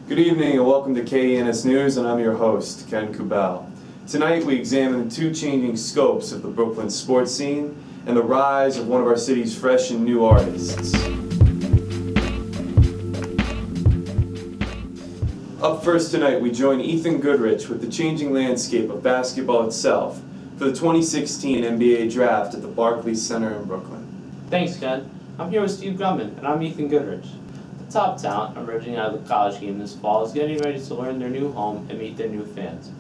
Good evening and welcome to K.E.N.S News, and I'm your host, Ken Kubal. Tonight we examine the two changing scopes of the Brooklyn sports scene and the rise of one of our city's fresh and new artists. Up first tonight we join Ethan Goodrich with the changing landscape of basketball itself for the 2016 NBA Draft at the Barclays Center in Brooklyn. Thanks, Ken. I'm here with Steve Grumman, and I'm Ethan Goodrich. The top talent emerging out of the college game this fall is getting ready to learn their new home and meet their new fans.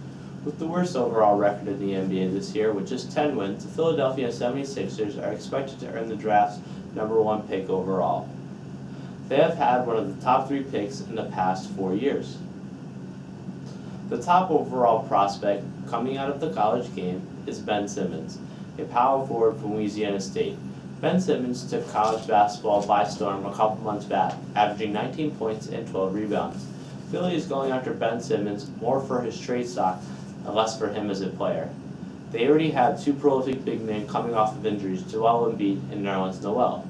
With the worst overall record in the NBA this year, with just 10 wins, the Philadelphia 76ers are expected to earn the draft's #1 pick overall. They have had one of the top 3 picks in the past 4 years. The top overall prospect coming out of the college game is Ben Simmons, a power forward from Louisiana State. Ben Simmons took college basketball by storm a couple months back, averaging 19 points and 12 rebounds. Philly is going after Ben Simmons more for his trade stock and less for him as a player. They already have 2 prolific big men coming off of injuries, Joel Embiid and Nerlens Noel.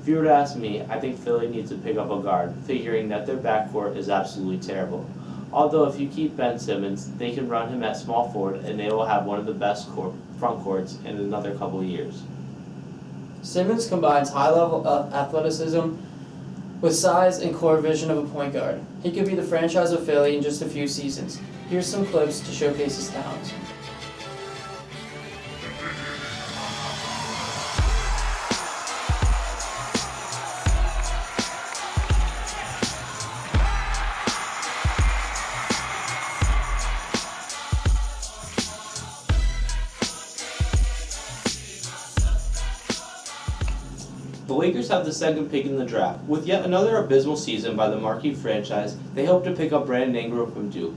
If you were to ask me, I think Philly needs to pick up a guard, figuring that their backcourt is absolutely terrible. Although if you keep Ben Simmons, they can run him at small forward and they will have one of the best front courts in another couple of years. Simmons combines high-level athleticism with size and core vision of a point guard. He could be the franchise of Philly in just a few seasons. Here's some clips to showcase his talents. The Lakers have the 2nd pick in the draft. With yet another abysmal season by the marquee franchise, they hope to pick up Brandon Ingram from Duke.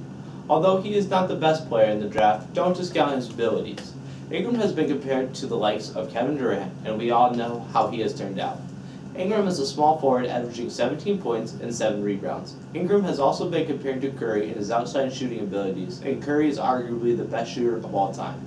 Although he is not the best player in the draft, don't discount his abilities. Ingram has been compared to the likes of Kevin Durant, and we all know how he has turned out. Ingram is a small forward averaging 17 points and 7 rebounds. Ingram has also been compared to Curry in his outside shooting abilities, and Curry is arguably the best shooter of all time.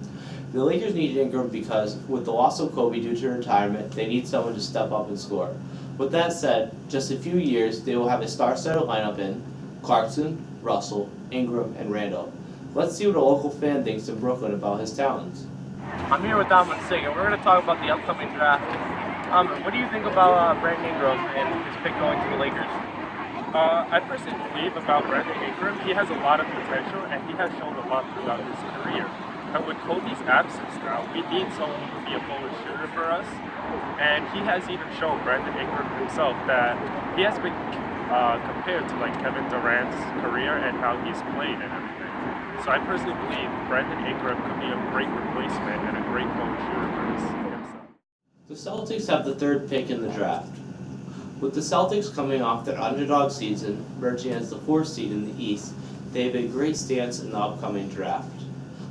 The Lakers need Ingram because, with the loss of Kobe due to retirement, they need someone to step up and score. With that said, just a few years, they will have a star-studded lineup in Clarkson, Russell, Ingram, and Randall. Let's see what a local fan thinks in Brooklyn about his talents. I'm here with Dominic Singh, and we're going to talk about the upcoming draft. What do you think about Brandon Ingram and his pick going to the Lakers? I personally believe about Brandon Ingram, he has a lot of potential, and he has shown a lot throughout his career. And with Kobe's absence now, we need someone who can be a forward shooter for us. And he has even shown, Brandon Ingram himself, that he has been compared to like Kevin Durant's career and how he's played and everything. So I personally believe Brandon Ingram could be a great replacement and a great forward shooter for himself. The Celtics have the 3rd pick in the draft. With the Celtics coming off their underdog season, emerging as the 4th seed in the East, they have a great stance in the upcoming draft.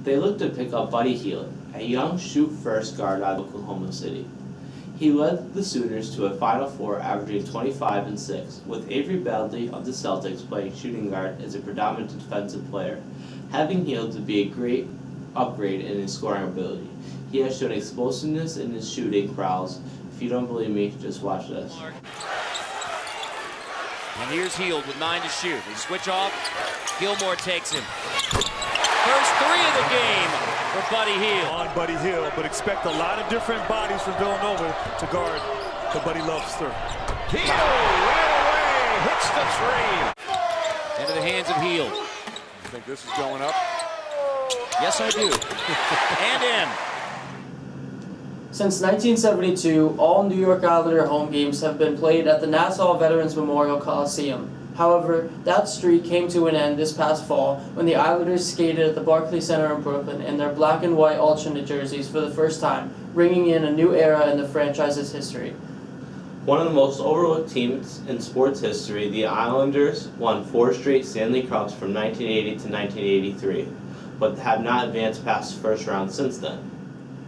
They look to pick up Buddy Hield, a young shoot-first guard out of Oklahoma City. He led the Sooners to a Final Four averaging 25 and 6, with Avery Bradley of the Celtics playing shooting guard as a predominant defensive player, having Hield to be a great upgrade in his scoring ability. He has shown explosiveness in his shooting prowess. If you don't believe me, just watch this. And here's Hield with 9 to shoot. They switch off. Gilmore takes him. First 3 of the game for Buddy Hield. On Buddy Hield, but expect a lot of different bodies from Villanova to guard the Buddy Lobster. Hield right away, hits the 3. Into the hands of Hield. You think this is going up? Yes, I do. And in. Since 1972, all New York Islander home games have been played at the Nassau Veterans Memorial Coliseum. However, that streak came to an end this past fall when the Islanders skated at the Barclays Center in Brooklyn in their black and white alternate jerseys for the first time, ringing in a new era in the franchise's history. One of the most overlooked teams in sports history, the Islanders won 4 straight Stanley Cups from 1980 to 1983, but have not advanced past the first round since then.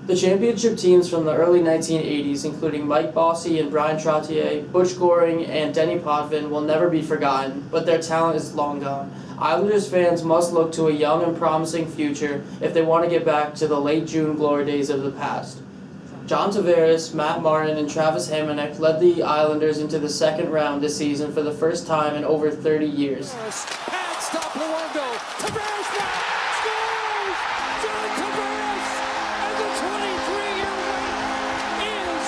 The championship teams from the early 1980s, including Mike Bossy and Brian Trottier, Butch Goring, and Denny Potvin, will never be forgotten, but their talent is long gone. Islanders fans must look to a young and promising future if they want to get back to the late June glory days of the past. John Tavares, Matt Martin, and Travis Hamonic led the Islanders into the second round this season for the first time in over 30 years. And stop Luongo. Tavares now scores! John Tavares! And the 23-year wait is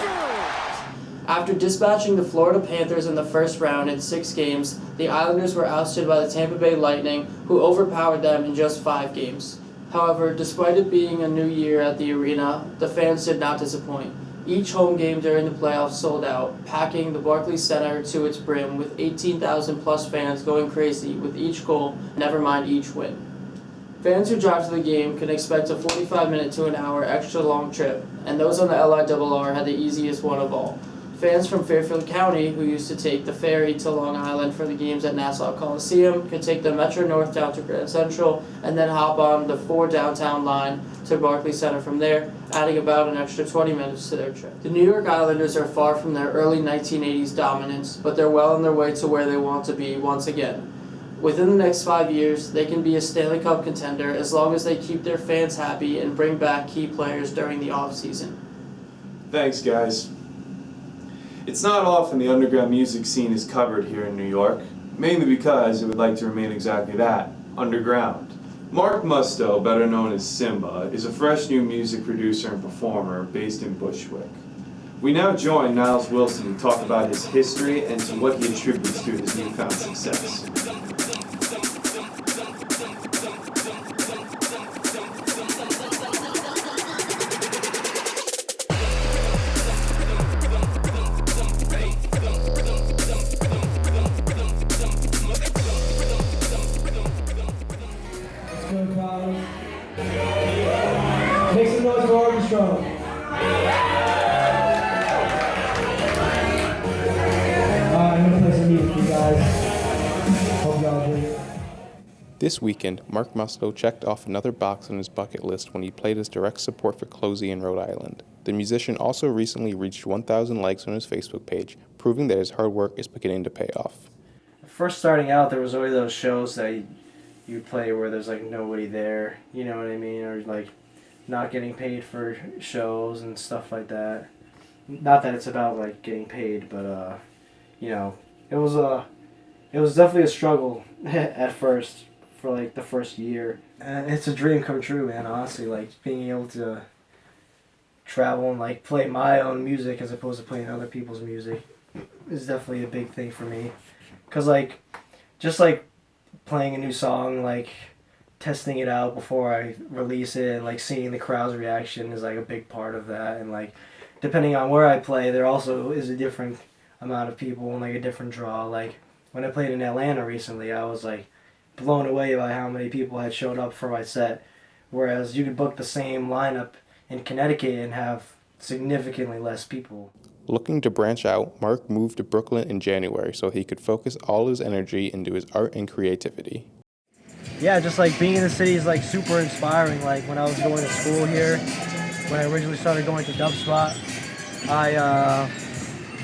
over! After dispatching the Florida Panthers in the first round in 6 games, the Islanders were ousted by the Tampa Bay Lightning, who overpowered them in just 5 games. However, despite it being a new year at the arena, the fans did not disappoint. Each home game during the playoffs sold out, packing the Barclays Center to its brim with 18,000 plus fans going crazy with each goal, never mind each win. Fans who drive to the game can expect a 45-minute to an hour extra long trip, and those on the LIRR had the easiest one of all. Fans from Fairfield County, who used to take the ferry to Long Island for the games at Nassau Coliseum, could take the Metro North down to Grand Central and then hop on the 4 downtown line to Barclays Center from there, adding about an extra 20 minutes to their trip. The New York Islanders are far from their early 1980s dominance, but they're well on their way to where they want to be once again. Within the next 5 years, they can be a Stanley Cup contender as long as they keep their fans happy and bring back key players during the offseason. Thanks, guys. It's not often the underground music scene is covered here in New York, mainly because it would like to remain exactly that, underground. Mark Musto, better known as Simba, is a fresh new music producer and performer based in Bushwick. We now join Niles Wilson to talk about his history and to what he attributes to his newfound success. Make some noise for orchestra. I'm gonna play some music for you guys. Hope y'all enjoy. This weekend, Mark Musto checked off another box on his bucket list when he played his direct support for Closey in Rhode Island. The musician also recently reached 1,000 likes on his Facebook page, proving that his hard work is beginning to pay off. First starting out, there was always those shows that you play where there's like nobody there, you know what I mean, or like not getting paid for shows and stuff like that. Not that it's about like getting paid, but you know, it was definitely a struggle at first for like the first year. And it's a dream come true, man. Honestly, like being able to travel and like play my own music as opposed to playing other people's music is definitely a big thing for me. 'Cause like just like playing a new song, like testing it out before I release it, and like seeing the crowd's reaction is like a big part of that. And like depending on where I play, there also is a different amount of people and like a different draw. Like when I played in Atlanta recently, I was like blown away by how many people had showed up for my set, whereas you could book the same lineup in Connecticut and have significantly less people. Looking to branch out, Mark moved to Brooklyn in January so he could focus all his energy into his art and creativity. Yeah, just like being in the city is like super inspiring. Like when I was going to school here, when I originally started going to Dub Spot, I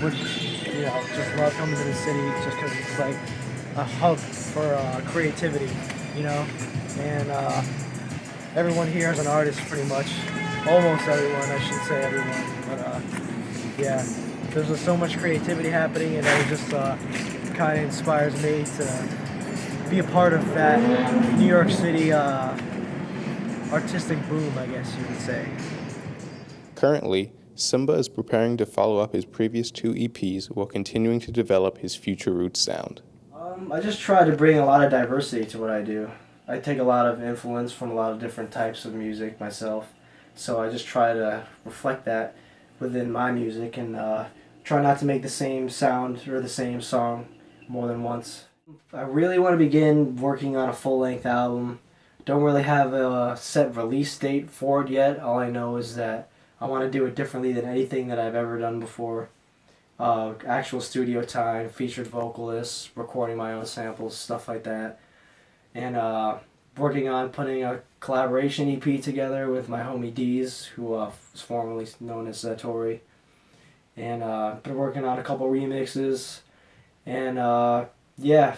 would, you know, just love coming to the city just because it's like a hub for creativity, you know. And everyone here is an artist, pretty much. Almost everyone, I should say everyone, but yeah, there's just so much creativity happening, and it just kind of inspires me to be a part of that New York City artistic boom, I guess you would say. Currently, Simba is preparing to follow up his previous 2 EPs while continuing to develop his future roots sound. I just try to bring a lot of diversity to what I do. I take a lot of influence from a lot of different types of music myself, so I just try to reflect that within my music and try not to make the same sound or the same song more than once. I really want to begin working on a full-length album. Don't really have a set release date for it yet. All I know is that I want to do it differently than anything that I've ever done before. Actual studio time, featured vocalists, recording my own samples, stuff like that. And working on putting a collaboration EP together with my homie Deez, who was formerly known as Tori. And been working on a couple remixes. And yeah,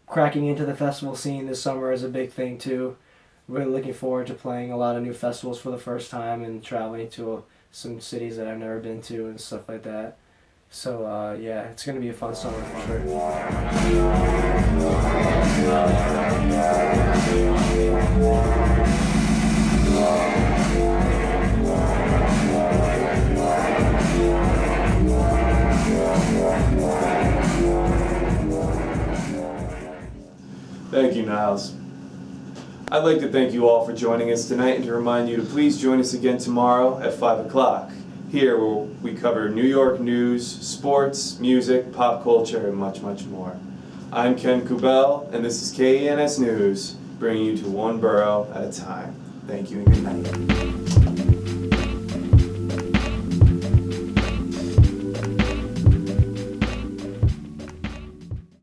cracking into the festival scene this summer is a big thing too. Really looking forward to playing a lot of new festivals for the first time and traveling to some cities that I've never been to and stuff like that. So yeah, it's gonna be a fun summer for Thank you, Niles. I'd like to thank you all for joining us tonight and to remind you to please join us again tomorrow at 5 o'clock. Here where we cover New York news, sports, music, pop culture, and much, much more. I'm Ken Kubel, and this is K.E.N.S. News, bringing you to one borough at a time. Thank you and good night.